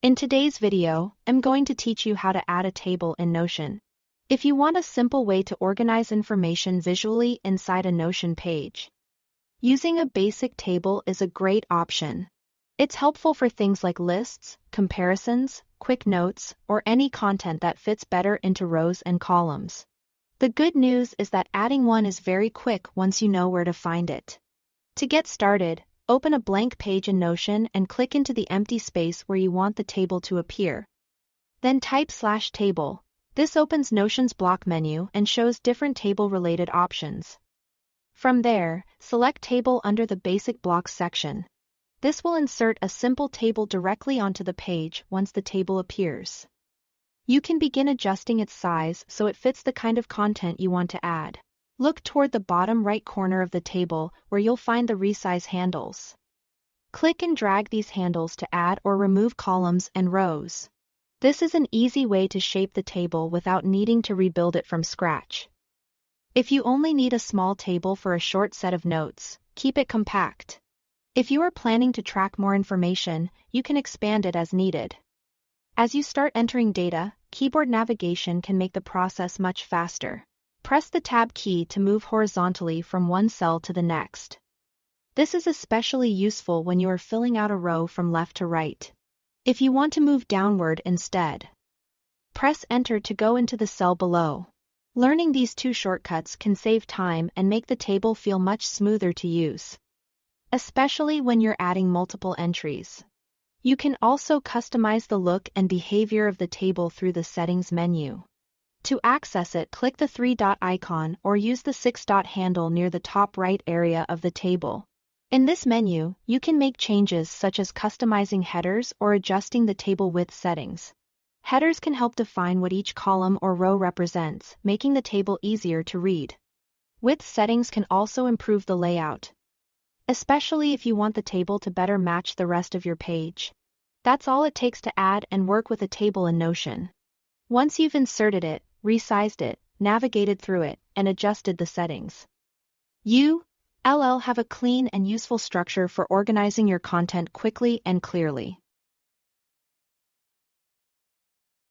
In today's video, I'm going to teach you how to add a table in Notion. If you want a simple way to organize information visually inside a Notion page, using a basic table is a great option. It's helpful for things like lists, comparisons, quick notes, or any content that fits better into rows and columns. The good news is that adding one is very quick once you know where to find it. To get started, open a blank page in Notion and click into the empty space where you want the table to appear. Then type /table. This opens Notion's block menu and shows different table-related options. From there, select Table under the Basic Blocks section. This will insert a simple table directly onto the page once the table appears. You can begin adjusting its size so it fits the kind of content you want to add. Look toward the bottom right corner of the table where you'll find the resize handles. Click and drag these handles to add or remove columns and rows. This is an easy way to shape the table without needing to rebuild it from scratch. If you only need a small table for a short set of notes, keep it compact. If you are planning to track more information, you can expand it as needed. As you start entering data, keyboard navigation can make the process much faster. Press the Tab key to move horizontally from one cell to the next. This is especially useful when you are filling out a row from left to right. If you want to move downward instead, press Enter to go into the cell below. Learning these two shortcuts can save time and make the table feel much smoother to use, especially when you're adding multiple entries. You can also customize the look and behavior of the table through the Settings menu. To access it, click the three-dot icon or use the six-dot handle near the top right area of the table. In this menu, you can make changes such as customizing headers or adjusting the table width settings. Headers can help define what each column or row represents, making the table easier to read. Width settings can also improve the layout, especially if you want the table to better match the rest of your page. That's all it takes to add and work with a table in Notion. Once you've inserted it, resized it, navigated through it, and adjusted the settings, you'll have a clean and useful structure for organizing your content quickly and clearly.